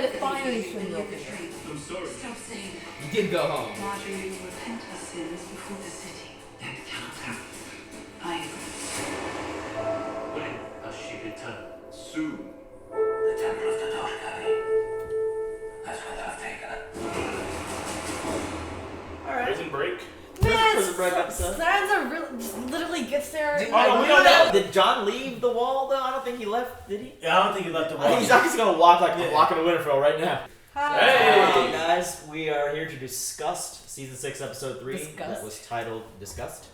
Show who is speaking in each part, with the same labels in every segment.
Speaker 1: get to finally swing the open.
Speaker 2: I'm sorry.
Speaker 3: Stop saying that.
Speaker 4: You did go home.
Speaker 3: Marjorie will repent her sins before the city. That cannot happen. I agree.
Speaker 2: When does she return? Soon.
Speaker 3: The Temple of the Doshkari. That's where they've taken it.
Speaker 1: Alright.
Speaker 2: Prison break.
Speaker 5: Prison break episode.
Speaker 1: Sansa literally gets there.
Speaker 2: Oh, no, we don't know.
Speaker 5: Did John leave the wall though? I don't think he left, did he?
Speaker 6: Yeah, I don't think he left the
Speaker 5: I
Speaker 6: wall.
Speaker 5: think he's just gonna walk like the walk in Winterfell right now.
Speaker 1: Hi.
Speaker 2: Hey!
Speaker 5: Guys, we are here to discuss season 6, episode 3.
Speaker 1: Disgust.
Speaker 5: That was titled Disgust.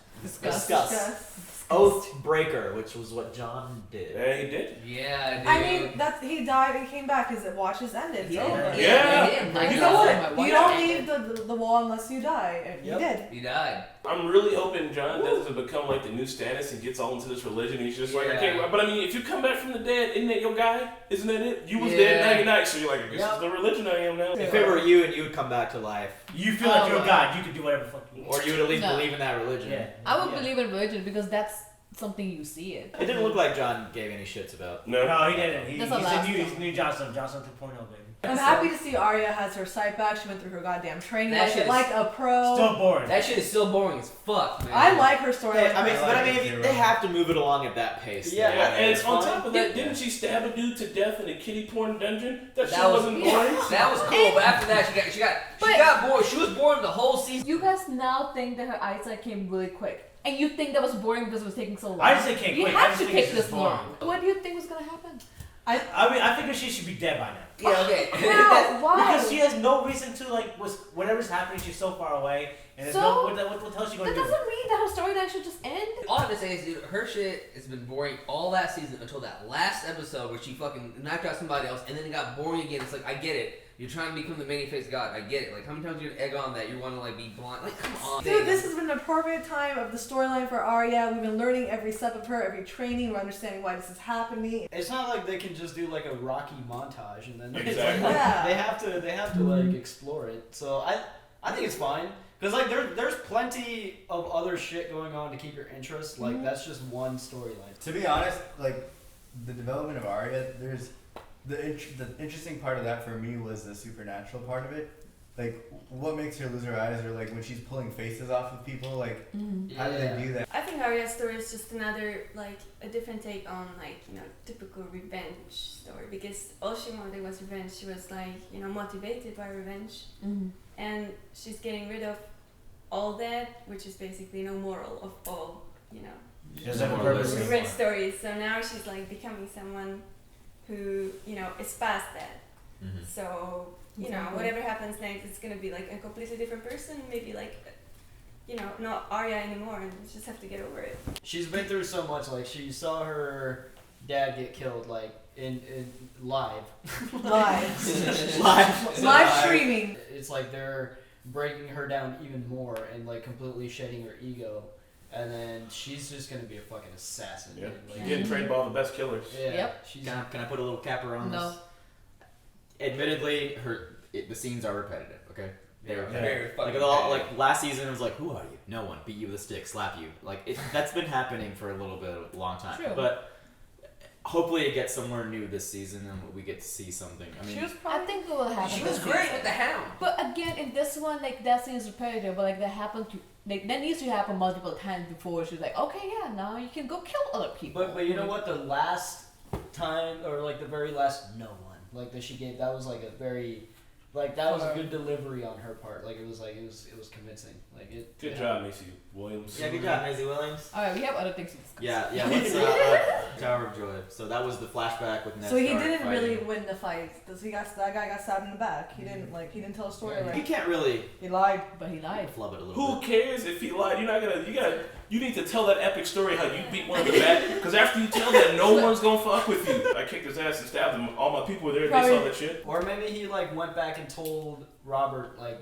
Speaker 1: Discuss.
Speaker 5: Oathbreaker, which was what John did.
Speaker 2: Yeah, he did.
Speaker 4: Yeah, dude.
Speaker 7: I mean, he died and came back. His watch is ended. It's over.
Speaker 2: Yeah.
Speaker 7: You know what? You don't leave the wall unless you die. And
Speaker 5: Yep.
Speaker 7: You did.
Speaker 4: He died.
Speaker 2: I'm really hoping John doesn't become like the new Stannis and gets all into this religion. He's just like, I can't. But I mean, if you come back from the dead, isn't that your guy? Isn't that it? You was dead, now you're not. So you're like, this is the religion I am now.
Speaker 5: If it were you and you would come back to life,
Speaker 6: You feel like you're a god. You can do whatever the fuck you want.
Speaker 5: or you would at least
Speaker 1: No.
Speaker 5: believe in that religion.
Speaker 6: Yeah.
Speaker 1: I would believe in religion because that's something you see it.
Speaker 5: It didn't look like John gave any shits about.
Speaker 2: No.
Speaker 6: No, he didn't. He
Speaker 1: That's the
Speaker 6: said
Speaker 1: last
Speaker 6: new,
Speaker 1: one.
Speaker 6: new Johnson 2.0, baby.
Speaker 7: I'm happy to see Arya has her sight back. She went through her goddamn training
Speaker 4: That shit is
Speaker 7: like a pro.
Speaker 6: Still boring.
Speaker 4: That shit is still boring as fuck, man.
Speaker 7: I like her story.
Speaker 5: Yeah, I mean,
Speaker 6: I
Speaker 5: but I
Speaker 6: like
Speaker 5: mean,
Speaker 6: it,
Speaker 5: they
Speaker 6: zero.
Speaker 5: have to move it along at that pace.
Speaker 2: Yeah, and
Speaker 5: it's
Speaker 2: on
Speaker 5: fine.
Speaker 2: top of that, didn't she stab a dude to death in a kiddie porn dungeon? That shit
Speaker 4: That was-
Speaker 2: wasn't boring.
Speaker 4: That was cool, but after that, she got bored. She was bored the whole season.
Speaker 1: You guys now think that her eyesight came really quick. And you think that was boring because it was taking so long.
Speaker 6: I just say can't
Speaker 1: You
Speaker 6: quick. I
Speaker 1: had
Speaker 6: just
Speaker 1: to
Speaker 6: think it's
Speaker 1: take
Speaker 6: just
Speaker 1: this
Speaker 6: boring.
Speaker 1: long. What do you think was gonna happen?
Speaker 6: I mean, I think she should be dead by now.
Speaker 4: Yeah, okay.
Speaker 1: How? Why?
Speaker 6: Because she has no reason to, like, whatever's happening, she's so far away. And there's
Speaker 1: So?
Speaker 6: no, what the hell is she going
Speaker 1: That
Speaker 6: to do?
Speaker 1: doesn't mean that her storyline should just end.
Speaker 4: All I have to say is, dude, her shit has been boring all that season until that last episode where she fucking knocked out somebody else and then it got boring again. It's like, I get it. You're trying to become the many-faced god. I get it. Like, how many times you're gonna egg on that? You want to, like, be blind? Like, come on.
Speaker 7: Dude, this has been an appropriate time of the storyline for Arya. We've been learning every step of her, every training. We're understanding why this is happening.
Speaker 8: It's not like they can just do like a Rocky montage and then
Speaker 2: Exactly.
Speaker 7: Yeah.
Speaker 8: they have to like explore it. So I think it's fine because like there's plenty of other shit going on to keep your interest. Like that's just one storyline.
Speaker 9: To be honest, like the development of Arya, there's the interesting part of that for me was the supernatural part of it. Like what makes her lose her eyes, or like when she's pulling faces off of people. Like how do they do that?
Speaker 10: I think Arya's story is just another, like, a different take on, like, you know, typical revenge story. Because all she wanted was revenge. She was, like, you know, motivated by revenge. And she's getting rid of all that, which is basically no moral of all, you know,
Speaker 6: She doesn't have a purpose
Speaker 10: revenge
Speaker 6: anymore.
Speaker 10: stories. So now she's, like, becoming someone who, you know, is past that. So, you know, whatever happens next, it's gonna be, like, a completely different person. Maybe, like, you know, not Arya anymore, and you just have to get over it.
Speaker 8: She's been through so much. Like she saw her dad get killed like in live.
Speaker 7: Live streaming.
Speaker 8: It's like they're breaking her down even more and like completely shedding her ego. And then she's just gonna be a fucking assassin.
Speaker 2: Yeah.
Speaker 8: dude. Like,
Speaker 2: She's getting trained by all the best killers.
Speaker 8: yeah.
Speaker 1: Yep.
Speaker 8: She's
Speaker 5: Can I put a little capper on
Speaker 1: No.
Speaker 5: this? Admittedly, the scenes are repetitive. Okay, they're
Speaker 4: Very
Speaker 5: like
Speaker 4: fucking
Speaker 5: like last season it was like, who are you? No one. Beat you with a stick, slap you. Like that's been happening for a little bit, a long time.
Speaker 1: True.
Speaker 5: But hopefully it gets somewhere new this season and we get to see something. I mean,
Speaker 1: I think it will happen.
Speaker 4: She was great with the Hound.
Speaker 1: But again, in this one, like that scene is repetitive, but like that happened to, like that needs to happen multiple times before she's like, okay, yeah, now you can go kill other people.
Speaker 8: But you know what? The last time, or like the very last no one, like that she gave, that was like a very, like that was a good delivery on her part. Like it was convincing. Like it.
Speaker 2: Good job, Macy Williams.
Speaker 5: yeah, good job, Maisie Williams.
Speaker 1: All right, we have other things to discuss.
Speaker 5: Yeah. What's Tower of Joy? So that was the flashback with Ned
Speaker 7: So he
Speaker 5: Stark
Speaker 7: didn't
Speaker 5: fighting.
Speaker 7: really win the fight. That guy got stabbed in the back. He didn't tell a story.
Speaker 5: He
Speaker 7: Like,
Speaker 5: can't really
Speaker 7: he lied.
Speaker 1: But he lied.
Speaker 5: flub it a little
Speaker 2: Who
Speaker 5: bit.
Speaker 2: cares if he lied? You need to tell that epic story how you beat one of the bad. Because after you tell that, no one's gonna fuck with you. I kicked his ass and stabbed him. All my people were there. They saw that shit.
Speaker 8: Or maybe he like went back and told Robert like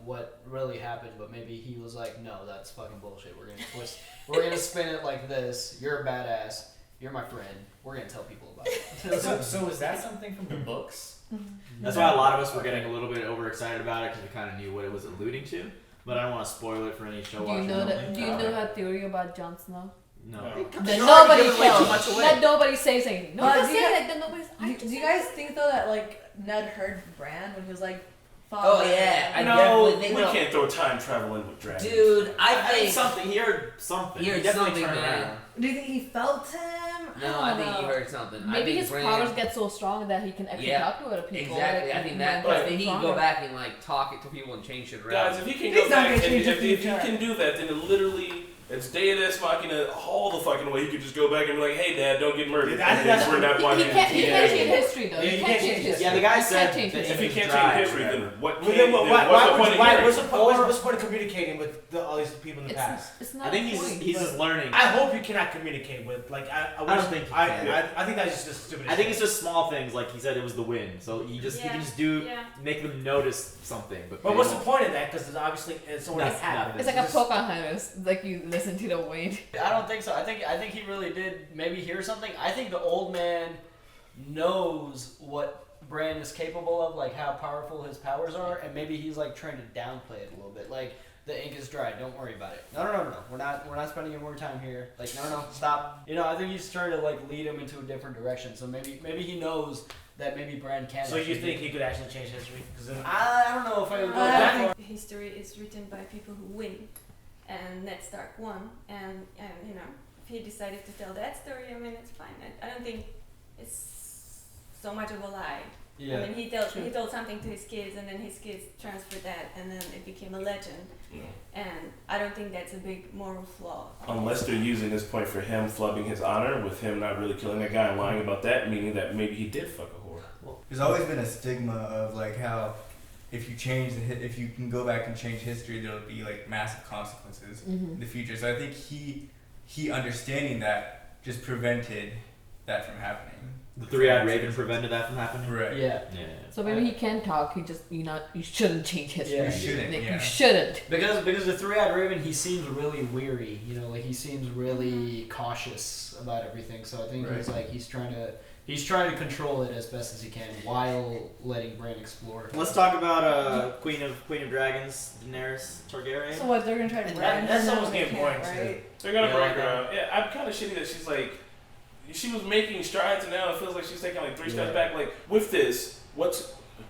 Speaker 8: what really happened, but maybe he was like, no, that's fucking bullshit. We're gonna spin it like this. You're a badass. You're my friend. We're gonna tell people about it.
Speaker 9: So is that something from the books?
Speaker 5: That's why a lot of us were getting a little bit overexcited about it because we kind of knew what it was alluding to. But I don't want to spoil it for any show
Speaker 1: Do you
Speaker 5: watchers.
Speaker 1: know
Speaker 5: only.
Speaker 1: that? Do you know that theory about Jon Snow?
Speaker 5: No.
Speaker 1: That nobody
Speaker 5: Giving way too
Speaker 1: tells.
Speaker 5: much away.
Speaker 1: That nobody says anything. No,
Speaker 7: But
Speaker 1: just
Speaker 7: do you
Speaker 1: say
Speaker 7: guys-
Speaker 1: like that nobody's.
Speaker 7: Do you guys think though that like Ned heard Bran when he was like,
Speaker 4: Oh
Speaker 7: father?
Speaker 4: yeah, I
Speaker 2: No,
Speaker 4: definitely think
Speaker 2: we
Speaker 4: no.
Speaker 2: can't throw time travel in with dragons.
Speaker 4: Dude, I
Speaker 5: I think
Speaker 4: think
Speaker 5: something. He heard something.
Speaker 4: He heard
Speaker 5: definitely
Speaker 4: something,
Speaker 5: turned
Speaker 4: man.
Speaker 5: around.
Speaker 7: Do you think he felt him?
Speaker 4: No, I think he heard something. I
Speaker 1: Maybe
Speaker 4: think
Speaker 1: his
Speaker 4: Bran,
Speaker 1: powers get so strong that he can actually
Speaker 4: Yeah,
Speaker 1: talk to other people.
Speaker 4: Exactly.
Speaker 1: like,
Speaker 4: I think
Speaker 1: and
Speaker 4: that.
Speaker 1: get
Speaker 4: I think he can go
Speaker 1: stronger.
Speaker 4: back and like talk it to people and change shit around.
Speaker 2: Guys, if he can
Speaker 7: He's
Speaker 2: go
Speaker 7: not
Speaker 2: back,
Speaker 7: gonna
Speaker 2: and
Speaker 7: change
Speaker 2: if
Speaker 7: the
Speaker 2: he
Speaker 7: future.
Speaker 2: can do that, then it literally, it's Deus Machina all the fucking way. He could just go back and be like, "Hey, Dad, don't get murdered."
Speaker 6: I think that's-
Speaker 2: we're not
Speaker 1: He
Speaker 2: watching.
Speaker 1: can't. He can't
Speaker 2: TV.
Speaker 1: change history though.
Speaker 6: Yeah,
Speaker 1: He can't change history.
Speaker 5: Yeah, the guy
Speaker 1: He
Speaker 5: said
Speaker 1: can't change
Speaker 5: that
Speaker 1: history.
Speaker 2: If he can't
Speaker 5: Drive,
Speaker 2: change history, then
Speaker 5: whatever.
Speaker 2: what?
Speaker 6: Well,
Speaker 2: Can,
Speaker 6: then
Speaker 2: then
Speaker 6: why,
Speaker 2: what's the
Speaker 6: why,
Speaker 2: point of
Speaker 6: why,
Speaker 2: hearing?
Speaker 6: what's the point of communicating with all these people in the past?
Speaker 1: It's not.
Speaker 5: I think
Speaker 1: a point.
Speaker 5: he's just learning.
Speaker 6: I hope you cannot communicate with, like, I wish,
Speaker 5: don't think you can.
Speaker 6: I think that's just stupid.
Speaker 5: I think it's just small things, like he said, it was the wind. So he can just make them notice something. But
Speaker 6: But what's the point of that? Because obviously it's already
Speaker 5: That's
Speaker 6: happened.
Speaker 1: It's like a Pocahontas. Like you listen to the wind.
Speaker 8: I don't think so. I think he really did maybe hear something. I think the old man knows what Bran is capable of, like how powerful his powers are, and maybe he's like trying to downplay it a little bit. Like the ink is dry. Don't worry about it. No. We're not spending any more time here. Like no, stop. You know, I think he's trying to like lead him into a different direction. So maybe he knows that maybe Bran can.
Speaker 6: So you think he could actually change history?
Speaker 8: I don't know if I would go that far.
Speaker 10: History is written by people who win, and Ned Stark won, and you know, if he decided to tell that story, I mean, it's fine. I don't think it's so much of a lie.
Speaker 8: Yeah.
Speaker 10: I mean, he told something to his kids, and then his kids transferred that, and then it became a legend. And I don't think that's a big moral flaw.
Speaker 2: Unless they're using this point for him flubbing his honor, with him not really killing that guy and lying about that, meaning that maybe he did fuck a whore.
Speaker 9: There's always been a stigma of like how if you can go back and change history, there'll be like massive consequences in the future. So I think he understanding that just prevented that from happening.
Speaker 5: The three-eyed raven prevented that from happening.
Speaker 9: Right.
Speaker 8: Yeah.
Speaker 1: So maybe he can talk. He just you shouldn't change history.
Speaker 8: Yeah,
Speaker 9: you shouldn't.
Speaker 1: Like,
Speaker 9: Yeah.
Speaker 1: you shouldn't.
Speaker 8: Because the three-eyed raven, he seems really weary. You know, like he seems really cautious about everything. So I think he's trying to control it as best as he can while letting Bran explore.
Speaker 5: Let's talk about Queen of Dragons, Daenerys Targaryen.
Speaker 7: So what? They're gonna try to
Speaker 6: And
Speaker 7: Bran
Speaker 6: that's
Speaker 7: her?
Speaker 6: almost
Speaker 7: They
Speaker 6: getting
Speaker 7: can't,
Speaker 6: boring,
Speaker 7: right?
Speaker 2: They're gonna
Speaker 5: Yeah,
Speaker 2: break
Speaker 5: like
Speaker 2: her
Speaker 5: that.
Speaker 2: out. Yeah, I'm kind of shitty that she's like, she was making strides and now it feels like she's taking like 3 steps back. Like with this, what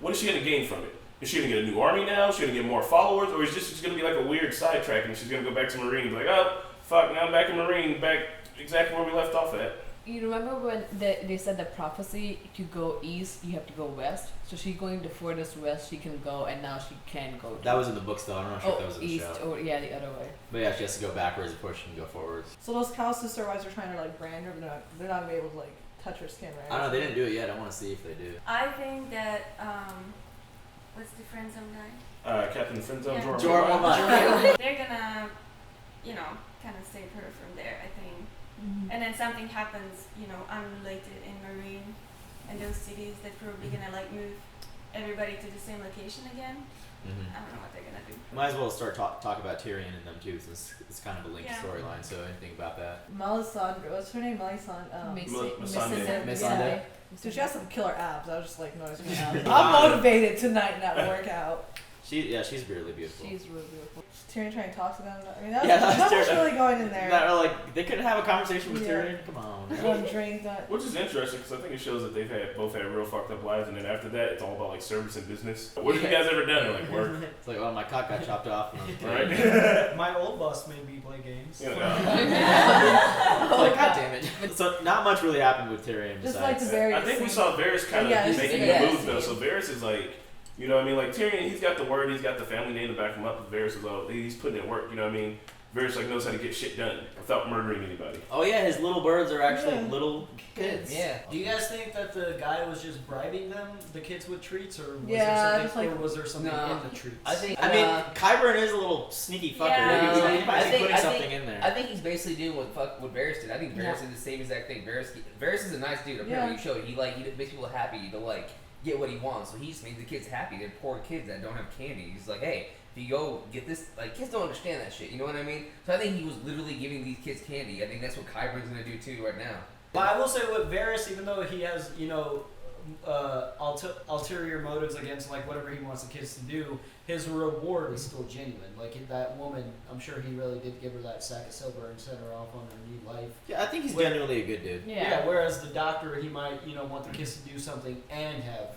Speaker 2: is she gonna gain from it? Is she gonna get a new army now? Is she gonna get more followers, or is this just gonna be like a weird sidetrack and she's gonna go back to Marine and be like, oh fuck, now I'm back in Marine, back exactly where we left off at.
Speaker 1: You remember when they said the prophecy to go east, you have to go west. So she's going the furthest west she can go, and now she can go.
Speaker 5: That was in the books though. I'm not sure if that was in the
Speaker 1: east
Speaker 5: show.
Speaker 1: or the other way.
Speaker 5: But yeah, she has to go backwards before she can go forwards.
Speaker 7: So those cow sister wives are trying to like brand her, but they're not gonna be able to like touch her skin, right?
Speaker 5: I don't know. They didn't do it yet. I want to see if they do.
Speaker 10: I think that what's the friend zone guy?
Speaker 2: Captain Friendzone,
Speaker 10: Yeah.
Speaker 2: Jorah.
Speaker 10: They're gonna, kind of save her from there, I think. And then something happens, unrelated in Marine and those cities that probably gonna like move everybody to the same location again. I don't know what they're gonna do.
Speaker 5: Might as well start talk about Tyrion and them too, since it's kind of a linked
Speaker 10: Yeah.
Speaker 5: storyline. So anything about that?
Speaker 7: Melisandre, what's her name? Melisandre.
Speaker 2: Missandei.
Speaker 5: Missandei.
Speaker 7: So she has some killer abs. I was just like noticing her abs. I'm motivated tonight in that workout.
Speaker 5: She's really beautiful.
Speaker 1: She's really beautiful.
Speaker 7: Tyrion trying to talk to them. I mean, that
Speaker 5: that's
Speaker 7: was
Speaker 5: Tyrion.
Speaker 7: really going in there.
Speaker 5: No, like they couldn't have a conversation with
Speaker 7: Yeah.
Speaker 5: Tyrion. Come on.
Speaker 7: One drink. That.
Speaker 2: Which is interesting because I think it shows that they've both had real fucked up lives, and then after that, it's all about like service and business. What have you guys ever done? They're like work,
Speaker 5: It's like, oh, my cock got chopped off. And
Speaker 2: right?
Speaker 8: My old boss made me play games.
Speaker 2: You know,
Speaker 5: It's like, god damn it. So not much really happened with Tyrion.
Speaker 7: Just
Speaker 5: Besides,
Speaker 7: like the very.
Speaker 2: I think we saw Varys kind of
Speaker 7: Yeah,
Speaker 2: making
Speaker 1: yeah.
Speaker 2: the move though. So Varys is like, you know what I mean? Like Tyrion, he's got the word, he's got the family name to back him up. But Varys is all, he's putting in work. You know what I mean? Varys like knows how to get shit done without murdering anybody.
Speaker 5: oh yeah, his little birds are actually
Speaker 7: Yeah.
Speaker 5: little kids.
Speaker 4: Yeah.
Speaker 8: Do you guys think that the guy was just bribing the kids with treats, or was
Speaker 7: Yeah,
Speaker 8: there
Speaker 7: just
Speaker 8: something,
Speaker 7: like-
Speaker 8: or was there something
Speaker 4: No.
Speaker 8: in the treats?
Speaker 4: I think.
Speaker 5: I mean, Qyburn is a little sneaky fucker.
Speaker 10: Yeah.
Speaker 5: Maybe
Speaker 10: I
Speaker 5: he might be
Speaker 4: think-
Speaker 5: putting
Speaker 4: I
Speaker 5: something
Speaker 4: think-
Speaker 5: in there.
Speaker 4: I think he's basically doing what Varys did. I think Varys did the same exact thing. Varys is a nice dude. Apparently, you showed he makes people happy to like get what he wants. So he's made the kids happy. They're poor kids that don't have candy. He's like, hey, if you go get this, like kids don't understand that shit. You know what I mean? So I think he was literally giving these kids candy. I think that's what Qyburn's gonna do too right now.
Speaker 8: But I will say with Varys, even though he has, ulterior motives against like whatever he wants the kids to do, his reward is still genuine. Like that woman, I'm sure he really did give her that sack of silver and send her off on her new life.
Speaker 5: Yeah, I think he's genuinely a good dude.
Speaker 8: Yeah. Whereas the doctor, he might want the kids to do something and have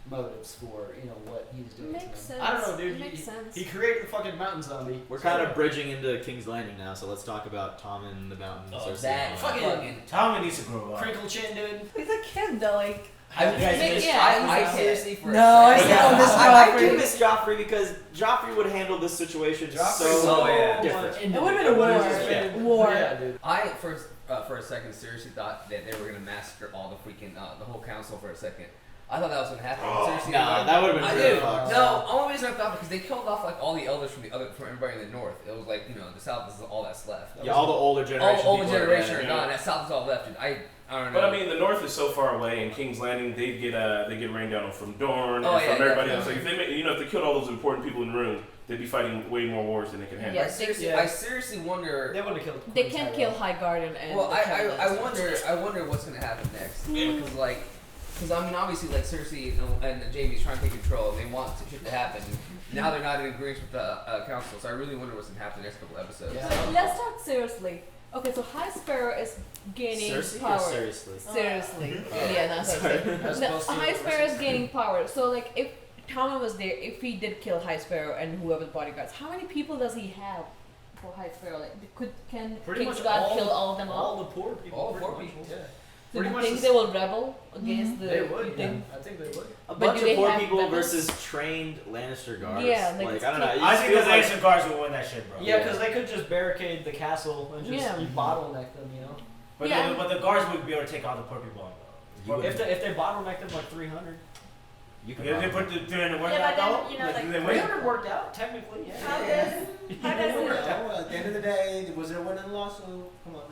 Speaker 8: motives for what he's doing.
Speaker 10: Makes
Speaker 8: to them.
Speaker 10: sense.
Speaker 8: I don't know, dude.
Speaker 10: Makes sense.
Speaker 8: He created the fucking mountain zombie.
Speaker 5: We're kind of bridging into King's Landing now, so let's talk about Tom and the Mountain.
Speaker 4: Oh,
Speaker 5: Cersei
Speaker 4: that
Speaker 5: and all
Speaker 4: fucking.
Speaker 6: Tommy needs to grow up.
Speaker 8: Crinkle chin, dude.
Speaker 7: He's a kid though, like.
Speaker 4: I seriously for a second.
Speaker 5: I do miss Joffrey because Joffrey would handle this situation so different.
Speaker 7: It would have been a war.
Speaker 8: Yeah, dude.
Speaker 4: I for a second seriously thought that they were gonna massacre all the freaking the whole council for a second. I thought that was gonna happen. Seriously,
Speaker 5: Nah, that would have been
Speaker 4: really
Speaker 5: really fucked.
Speaker 4: No, only reason I thought because they killed off like all the elders from everybody in the north. It was like the south is all that's left.
Speaker 5: Yeah, all the older generation.
Speaker 4: All the
Speaker 5: people
Speaker 4: generation
Speaker 5: are
Speaker 4: are gone. That south is all left. Dude. I don't know.
Speaker 2: But I mean, the north is so far away, and King's Landing they get rained down on from Dorne
Speaker 4: Oh,
Speaker 2: and
Speaker 4: yeah,
Speaker 2: from everybody else.
Speaker 4: definitely.
Speaker 2: Like if they killed all those important people in the room, they'd be fighting way more wars than they can handle.
Speaker 1: Yeah,
Speaker 4: I seriously wonder.
Speaker 8: They would have killed.
Speaker 1: They can't kill Highgarden and.
Speaker 4: Well,
Speaker 1: the Catelyn.
Speaker 4: I wonder what's gonna happen next because I mean obviously like Cersei and Jaime's trying to take control and they want shit to happen. Now they're not in agreement with the council, so I really wonder what's gonna happen the next couple episodes.
Speaker 8: Yeah.
Speaker 1: So let's talk seriously. Okay, so High Sparrow is gaining
Speaker 5: Cersei
Speaker 1: power.
Speaker 5: Or seriously?
Speaker 1: Seriously. Yeah, not Cersei. No, High Sparrow is gaining power. So like if Tommen was there, if he did kill High Sparrow and whoever the bodyguards, how many people does he have for High Sparrow? Like can
Speaker 8: Pretty
Speaker 1: King's
Speaker 8: much
Speaker 1: God kill all of them
Speaker 8: all
Speaker 1: all?
Speaker 8: the poor people.
Speaker 4: All the
Speaker 8: pretty
Speaker 4: poor
Speaker 8: much,
Speaker 4: people.
Speaker 8: Yeah.
Speaker 1: So
Speaker 8: Pretty
Speaker 1: you
Speaker 8: much
Speaker 1: think
Speaker 8: the-
Speaker 1: they will rebel against the?
Speaker 8: They would.
Speaker 1: you
Speaker 8: Yeah.
Speaker 1: think?
Speaker 8: I think they would.
Speaker 5: A
Speaker 1: But
Speaker 5: bunch
Speaker 1: do
Speaker 5: of
Speaker 1: they
Speaker 5: poor
Speaker 1: have
Speaker 5: people
Speaker 1: weapons?
Speaker 5: versus trained Lannister guards.
Speaker 1: Yeah, like it's
Speaker 5: I don't know. It
Speaker 6: I
Speaker 5: just
Speaker 6: think the
Speaker 5: feels like
Speaker 6: Lannister guards will win that shit, bro.
Speaker 8: Yeah, because they could just barricade the castle and just
Speaker 1: Yeah.
Speaker 8: bottleneck them.
Speaker 6: But,
Speaker 1: Yeah.
Speaker 6: but the guards would be able to take all the poor people on.
Speaker 5: You
Speaker 8: If they bottleneck them like 300.
Speaker 5: you can
Speaker 6: They put the 300 work
Speaker 10: Yeah,
Speaker 6: out
Speaker 10: but then,
Speaker 6: though.
Speaker 10: you know,
Speaker 6: Like,
Speaker 10: like,
Speaker 6: do they win?
Speaker 8: 300 worked out technically. Yeah.
Speaker 10: How does
Speaker 6: It worked
Speaker 10: it?
Speaker 6: out.
Speaker 11: At the end of the day, was there a win and loss? So come on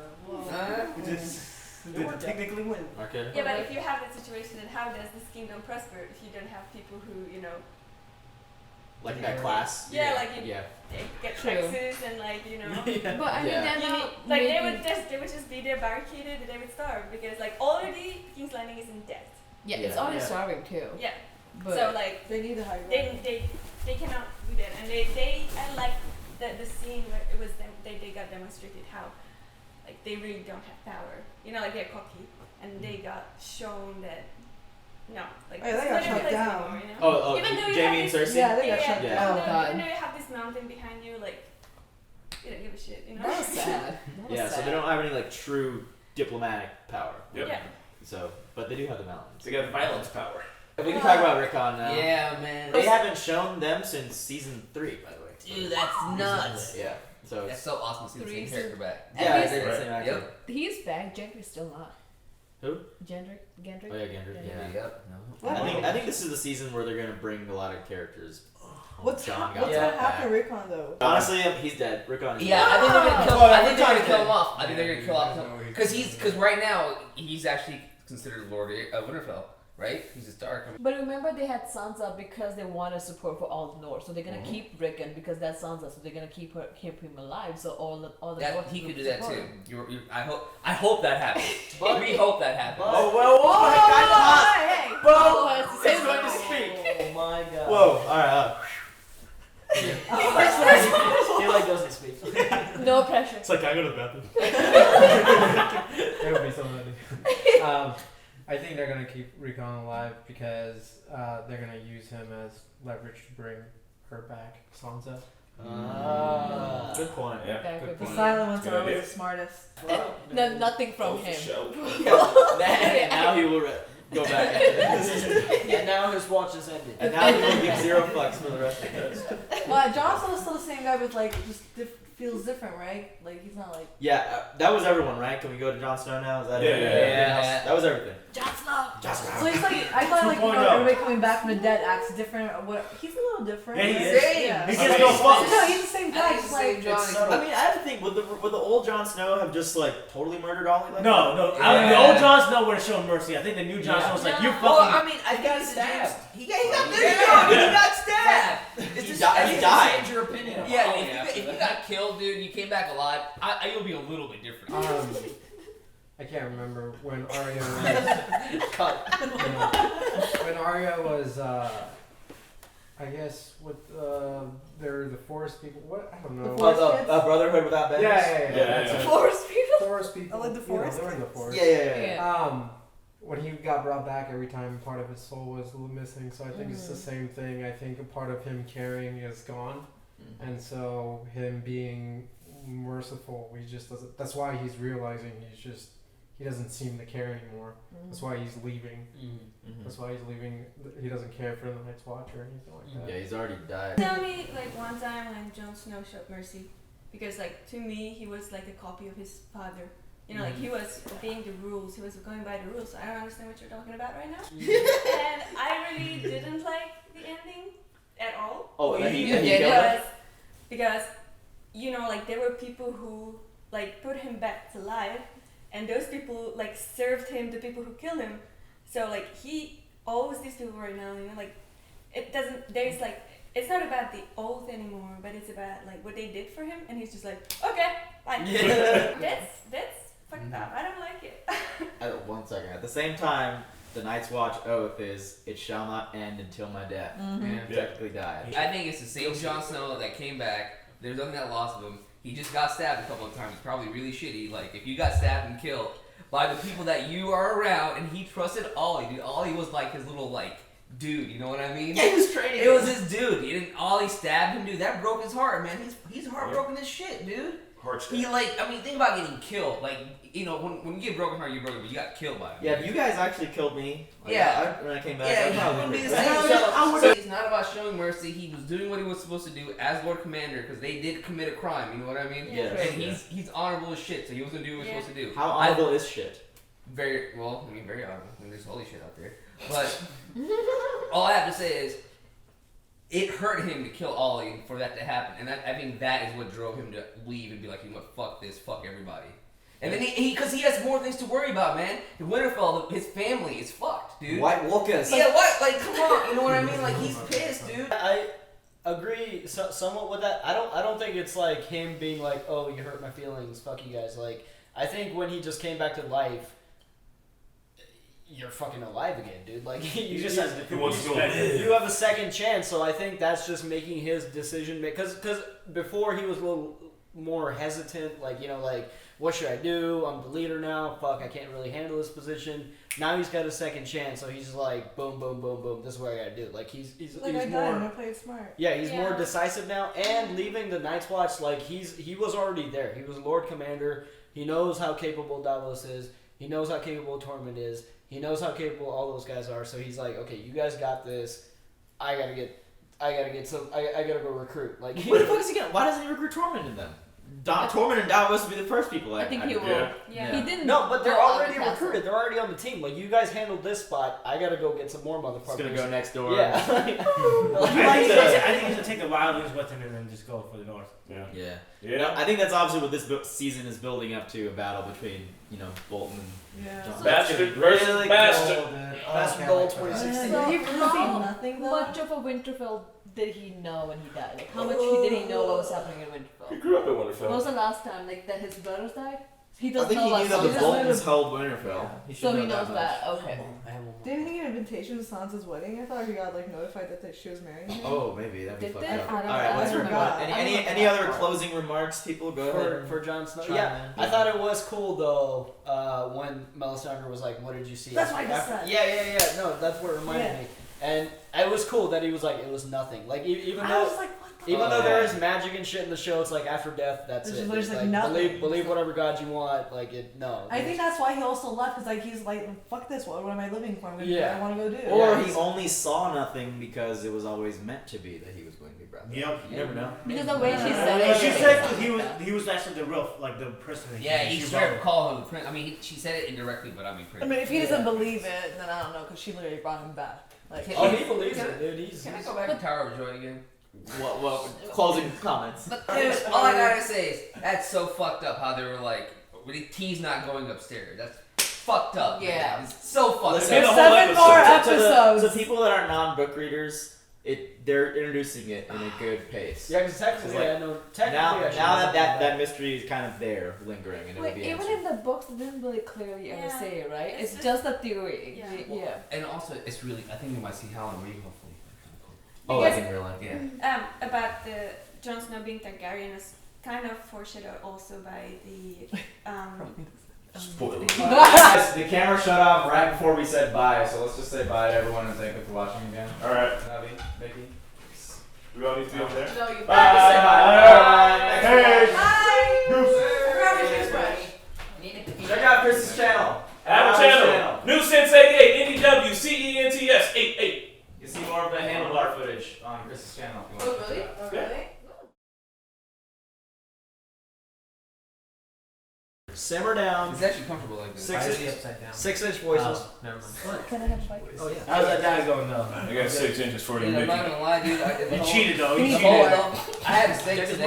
Speaker 11: now.
Speaker 6: It just did technically win.
Speaker 5: Okay.
Speaker 10: Yeah, but if you have that situation, then how does this kingdom prosper if you don't have people who
Speaker 5: Like that class.
Speaker 10: Yeah, like
Speaker 5: Yeah.
Speaker 10: they get
Speaker 1: True.
Speaker 10: taxes and like
Speaker 1: But I mean,
Speaker 5: Yeah.
Speaker 1: they're
Speaker 10: You
Speaker 1: not
Speaker 10: need, like they
Speaker 1: making-
Speaker 10: would just be there barricaded and they would starve because like already King's Landing is in debt.
Speaker 1: Yeah, it's
Speaker 5: Yeah.
Speaker 1: already
Speaker 8: Yeah.
Speaker 1: starving too.
Speaker 10: Yeah.
Speaker 1: But
Speaker 10: So like
Speaker 7: They need a high ground.
Speaker 10: they cannot do that and I like the scene where it was them they got demonstrated how like they really don't have power. Like they're cocky and they got shown that no, like
Speaker 7: Oh, yeah, they
Speaker 10: it's
Speaker 7: got
Speaker 10: not
Speaker 7: shut
Speaker 10: a place
Speaker 7: down.
Speaker 10: anymore,
Speaker 5: Oh,
Speaker 10: Even though you
Speaker 5: Jamie
Speaker 10: have
Speaker 5: and
Speaker 10: this-
Speaker 5: Cersei.
Speaker 7: Yeah, they got
Speaker 10: yeah,
Speaker 7: shut
Speaker 10: yeah.
Speaker 7: down.
Speaker 1: Oh, God.
Speaker 10: Even though you have this mountain behind you, like you don't give a shit,
Speaker 1: that was sad. That was
Speaker 5: Yeah, so
Speaker 1: sad.
Speaker 5: they don't have any like true diplomatic power.
Speaker 2: Yep.
Speaker 10: Yeah.
Speaker 5: So, but they do have the mountains.
Speaker 2: They got violence power.
Speaker 5: We can talk about Rickon now.
Speaker 4: Yeah, man.
Speaker 5: They haven't shown them since season 3, by the way.
Speaker 4: Dude, that's nuts.
Speaker 5: Yeah. So
Speaker 4: That's so awesome to see the
Speaker 1: Three
Speaker 4: same character back.
Speaker 5: yeah,
Speaker 1: He's-
Speaker 5: they're the same actor.
Speaker 4: Yep.
Speaker 1: He's back. Gendry's still not.
Speaker 5: Who?
Speaker 1: Gendry.
Speaker 5: Oh yeah, Gendry.
Speaker 1: Yeah.
Speaker 5: Yeah.
Speaker 4: Yep. No.
Speaker 5: I think this is the season where they're gonna bring a lot of characters.
Speaker 7: What's
Speaker 5: John got
Speaker 7: gonna
Speaker 5: back.
Speaker 7: happen to Rickon though?
Speaker 5: Honestly, he's dead. Rickon is
Speaker 4: Yeah,
Speaker 5: dead.
Speaker 4: I think they're gonna kill.
Speaker 11: Well,
Speaker 4: I think they're gonna
Speaker 11: Rickon's
Speaker 4: kill him
Speaker 11: dead.
Speaker 4: off. I think they're gonna kill off
Speaker 11: Because
Speaker 4: because right now he's actually considered Lord of Winterfell, right? He's a Stark.
Speaker 1: But remember, they had Sansa because they wanted support for all the North, so they're gonna keep Rickon because that's Sansa, so they're gonna keep him alive. So all the
Speaker 4: That
Speaker 1: North
Speaker 4: he
Speaker 1: will
Speaker 4: could do that
Speaker 1: support
Speaker 4: too.
Speaker 1: him.
Speaker 4: I hope that happens. We hope that happens.
Speaker 5: Oh, whoa, guys,
Speaker 1: Hey,
Speaker 5: Whoa,
Speaker 1: it's
Speaker 5: it's going to speak.
Speaker 8: Oh my god.
Speaker 5: Whoa, alright.
Speaker 8: He like doesn't speak.
Speaker 1: no pressure.
Speaker 2: It's like I go to the bathroom.
Speaker 11: There would be somebody. I think they're gonna keep Rickon alive because they're gonna use him as leverage to bring her back, Sansa.
Speaker 5: Good point.
Speaker 2: Yeah.
Speaker 1: Back
Speaker 5: Good
Speaker 1: with
Speaker 7: The
Speaker 5: point.
Speaker 7: silent ones
Speaker 2: Good
Speaker 7: are always
Speaker 2: idea.
Speaker 7: the smartest.
Speaker 1: No, nothing from
Speaker 2: Oh, for
Speaker 1: him.
Speaker 2: show.
Speaker 5: And now he will go back after this.
Speaker 8: And now his watch is ended.
Speaker 5: And now he will give 0 fucks for the rest of it.
Speaker 7: Jon Snow's still the same guy, but like just feels different, right? Like he's not like.
Speaker 5: Yeah, that was everyone, right? Can we go to Jon Snow now? Is that
Speaker 2: Yeah,
Speaker 5: it?
Speaker 2: yeah.
Speaker 5: That was everything.
Speaker 1: Jon Snow.
Speaker 7: So he's like, I thought like
Speaker 6: 2.0.
Speaker 7: everybody coming back from the dead acts different. Or what? He's a little different.
Speaker 6: Yeah, he
Speaker 7: right?
Speaker 6: is.
Speaker 7: Yeah.
Speaker 6: He just go fuck.
Speaker 7: No, he's the same guy.
Speaker 4: I think
Speaker 7: Just
Speaker 4: the same
Speaker 7: like
Speaker 4: Jon.
Speaker 8: it's subtle.
Speaker 5: I mean, I have to think, would the old Jon Snow have just like totally murdered Ollie like
Speaker 6: No, no.
Speaker 4: Yeah.
Speaker 6: The old Jon Snow would have shown mercy. I think the new Jon Snow's like, you fucking.
Speaker 4: Well, I mean, I got
Speaker 8: stabbed.
Speaker 4: He got
Speaker 8: there you
Speaker 4: go.
Speaker 8: go.
Speaker 4: He got stabbed.
Speaker 5: He
Speaker 4: It's
Speaker 5: died. He died.
Speaker 8: Change your opinion. Of
Speaker 4: Yeah,
Speaker 8: Ollie
Speaker 4: if
Speaker 8: after
Speaker 4: you
Speaker 8: that.
Speaker 4: got killed, dude, you came back alive. You'll be a little bit different.
Speaker 11: I can't remember when Arya was.
Speaker 8: Cut.
Speaker 11: When Arya was, I guess, with they're the forest people. What? I don't know.
Speaker 7: The forest kids?
Speaker 5: Brotherhood without banners.
Speaker 11: Yeah.
Speaker 2: Yeah.
Speaker 11: That's it.
Speaker 7: Forest people?
Speaker 11: Forest people.
Speaker 7: I like the
Speaker 11: You know,
Speaker 7: forest
Speaker 11: they're in the
Speaker 7: kids.
Speaker 11: forest.
Speaker 5: Yeah.
Speaker 11: When he got brought back, every time part of his soul was missing. So I think it's the same thing. I think a part of him caring is gone, and so him being merciful, he just doesn't. That's why he's realizing he doesn't seem to care anymore. That's why he's leaving. That's why he's leaving. He doesn't care for the Night's Watch or anything like that.
Speaker 5: Yeah, he's already died.
Speaker 10: Tell me, like, one time when Jon Snow showed mercy, because, like, to me, he was like a copy of his father. You know, like, he was obeying the rules. He was going by the rules. I don't understand what you're talking about right now. And I really didn't like the ending at all.
Speaker 5: Oh, that he
Speaker 10: because, you know, like, there were people who, like, put him back to life, and those people, like, served him, the people who killed him. So, like, he owes these people right now, you know, like, it doesn't, there's, like, it's not about the oath anymore, but it's about, like, what they did for him, and he's just like, okay, fine. That's fucked up. I don't like it.
Speaker 5: 1 second. At the same time, the Night's Watch oath is, "It shall not end until my death." Technically died.
Speaker 4: I think it's the same Jon Snow that came back. There's nothing that lost of him. He just got stabbed a couple of times. He's probably really shitty. Like, if you got stabbed and killed by the people that you are around, and he trusted Ollie, dude. Ollie was like his little, like, dude, you know what I mean?
Speaker 5: Yeah, he was training.
Speaker 4: It was his dude. He didn't. Ollie stabbed him, dude. That broke his heart, man. He's heartbroken as shit, dude. He, like, I mean, think about getting killed. Like, you know, when you get broken heart, you're broken, but you got killed by him.
Speaker 5: Yeah, if you guys actually killed me, like, when I came back,
Speaker 4: yeah,
Speaker 5: I
Speaker 4: he
Speaker 5: probably
Speaker 4: wouldn't be the
Speaker 5: regret
Speaker 4: same. So it's not about showing mercy. He was doing what he was supposed to do as Lord Commander, because they did commit a crime. You know what I mean?
Speaker 5: Yeah.
Speaker 4: And he's honorable as shit, so he was gonna do what he was supposed to do.
Speaker 5: How honorable is shit?
Speaker 4: Very well. I mean, very honorable. I mean, there's holy shit out there. But all I have to say is, it hurt him to kill Ollie for that to happen, and I think that is what drove him to leave and be like, you know what, fuck this, fuck everybody. And then because he has more things to worry about, man. Winterfell, his family is fucked, dude.
Speaker 5: White Walkers.
Speaker 4: Yeah, what? Like, come on, you know what I mean? Like, he's pissed, dude.
Speaker 8: I agree somewhat with that. I don't think it's like him being like, oh, you hurt my feelings, fuck you guys. Like, I think when he just came back to life, you're fucking alive again, dude. Like,
Speaker 6: He just has
Speaker 2: He wants to go live.
Speaker 8: you have a second chance, so I think that's just making his decision because before he was a little more hesitant, like, you know, like, what should I do? I'm the leader now. Fuck, I can't really handle this position. Now he's got a second chance, so he's just like, boom, boom, boom, boom. This is what I gotta do. Like, he's
Speaker 7: Like, I died,
Speaker 8: more.
Speaker 7: I'm gonna play it smart.
Speaker 8: Yeah, he's more decisive now, and leaving the Night's Watch, like, he was already there. He was Lord Commander. He knows how capable Davos is. He knows how capable Tormund is. He knows how capable all those guys are. So he's like, okay, you guys got this. I gotta go recruit. Like,
Speaker 5: What the fuck is he gonna? Why doesn't he recruit Tormund in them? Tormund and Davos would be the first people.
Speaker 1: I think he will.
Speaker 10: Yeah.
Speaker 1: He didn't.
Speaker 8: no, but they're
Speaker 1: go on
Speaker 8: already
Speaker 1: the castle.
Speaker 8: recruited. They're already on the team. Like, you guys handled this spot. I gotta go get some more
Speaker 5: He's
Speaker 8: motherfuckers.
Speaker 5: gonna go next door.
Speaker 8: Yeah.
Speaker 6: I think he's gonna take the wildlings with him and then just go for the north.
Speaker 5: Yeah. I think that's obviously what this season is building up to, a battle between, you know, Bolton and
Speaker 7: Yeah.
Speaker 5: Jon.
Speaker 2: Bastard versus
Speaker 5: Really
Speaker 2: bastard.
Speaker 8: Bastard Gold 2016.
Speaker 1: So
Speaker 7: Did he really say
Speaker 1: how
Speaker 7: nothing, though?
Speaker 1: much of a Winterfell did he know when he died? Like, how much did he know what was happening in Winterfell?
Speaker 2: He grew up in
Speaker 1: When was
Speaker 2: Winterfell.
Speaker 1: the last time, like, that his brothers died? He
Speaker 5: I
Speaker 1: doesn't
Speaker 5: think
Speaker 1: know
Speaker 5: he
Speaker 1: about
Speaker 5: knew that the
Speaker 1: Sansa.
Speaker 5: Boltons held Winterfell. He should
Speaker 1: So he
Speaker 5: know
Speaker 1: knows
Speaker 5: much.
Speaker 1: that. Okay.
Speaker 7: Didn't he get an invitation to Sansa's wedding? I thought he got like notified that she was marrying him.
Speaker 5: Oh, maybe that'd be
Speaker 1: Did
Speaker 5: fucked
Speaker 1: they?
Speaker 5: up.
Speaker 1: I don't
Speaker 5: All right,
Speaker 1: know.
Speaker 5: let's
Speaker 1: I
Speaker 5: move
Speaker 1: forgot.
Speaker 5: on.
Speaker 1: I don't
Speaker 5: Any
Speaker 1: know
Speaker 5: other
Speaker 1: that part.
Speaker 5: closing remarks, people? Go ahead.
Speaker 8: For Jon Snow.
Speaker 5: Try,
Speaker 8: Yeah,
Speaker 5: man.
Speaker 8: I thought it was cool though when Melisandre was like, "What did you see?"
Speaker 7: That's what I just said.
Speaker 8: Yeah. No, that's what reminded me. And it was cool that he was like, it was nothing. Like, even
Speaker 7: I
Speaker 8: though
Speaker 7: was like, what the
Speaker 8: even though
Speaker 5: yeah.
Speaker 8: there is magic and shit in the show, it's like after death, that's
Speaker 7: There's
Speaker 8: it.
Speaker 7: just,
Speaker 8: It's
Speaker 7: like,
Speaker 8: like,
Speaker 7: nothing.
Speaker 8: believe whatever god you want. Like, it no.
Speaker 7: I think that's why he also left, because like he's like, fuck this, what am I living for? I'm gonna do what I want to go do.
Speaker 5: Or
Speaker 8: Yeah,
Speaker 5: he only saw nothing because it was always meant to be that he was going to be brother.
Speaker 6: Yep.
Speaker 5: You never know.
Speaker 1: Because the way she said
Speaker 6: Well,
Speaker 1: it.
Speaker 6: she
Speaker 1: it
Speaker 6: said
Speaker 1: sounded
Speaker 6: he was
Speaker 1: like that.
Speaker 6: he was actually the real like the person. That
Speaker 4: Yeah, he
Speaker 6: she
Speaker 4: straight up
Speaker 6: wrote.
Speaker 4: called him the prince. I mean, she said it indirectly, but I mean,
Speaker 7: I mean, if he doesn't believe it, then I don't know, because she literally brought him back. Like,
Speaker 8: Oh, he believes it, dude. He's
Speaker 4: Can I go back to Tower of Joy again?
Speaker 5: Well, closing comments.
Speaker 4: But dude, all I gotta say is that's so fucked up how they were like, T's not going upstairs. That's fucked up.
Speaker 1: Yeah.
Speaker 4: Man. It's so fucked
Speaker 5: Listen,
Speaker 4: up.
Speaker 2: the whole
Speaker 7: Seven more
Speaker 2: episode.
Speaker 7: episodes.
Speaker 5: To people that are non-book readers, they're introducing it in a good pace.
Speaker 8: Yeah, because technically,
Speaker 5: Like,
Speaker 8: I know. Technically,
Speaker 5: Now
Speaker 8: I should
Speaker 5: that
Speaker 8: know
Speaker 5: that mystery is kind of there, lingering, and it will
Speaker 1: Wait,
Speaker 5: be
Speaker 1: even
Speaker 5: answered.
Speaker 1: in the books, they didn't really clearly ever
Speaker 10: Yeah.
Speaker 1: say it, right?
Speaker 10: It's
Speaker 1: It's just a theory.
Speaker 10: Yeah.
Speaker 1: Yeah.
Speaker 4: And also, it's really. I think we might see Helen Reed hopefully.
Speaker 5: Oh, like
Speaker 10: Because-
Speaker 5: in real life.
Speaker 4: Yeah.
Speaker 10: About the Jon Snow being Targaryen is kind of foreshadowed also by the
Speaker 2: Spoiler.
Speaker 5: Guys, the camera shut off right before we said bye, so let's just say bye to everyone and thank you for watching again.
Speaker 2: All right.
Speaker 5: Navi, Mickey.
Speaker 2: We all need to be over there.
Speaker 1: No, you
Speaker 5: Bye. Say bye.
Speaker 2: Hey.
Speaker 5: Check out Chris's channel.
Speaker 2: Have a channel. New Sensei 8, NEW, CENTS 88.
Speaker 5: You can see more of the handlebar footage on Chris's channel. If you want to check it out.
Speaker 1: Really?
Speaker 8: Simmer down.
Speaker 4: It's actually comfortable like this.
Speaker 8: Six
Speaker 6: Why is
Speaker 8: inch-
Speaker 6: he upside down?
Speaker 8: 6-inch voices.
Speaker 6: Oh, never mind.
Speaker 1: Can I have a bite?
Speaker 6: Oh yeah. How's that dad going though?
Speaker 2: I got 6 inches for you,
Speaker 4: And I'm
Speaker 2: Mickey.
Speaker 4: not gonna lie, dude.
Speaker 6: He cheated though. He
Speaker 4: The
Speaker 6: cheated.
Speaker 4: whole, I had a steak today.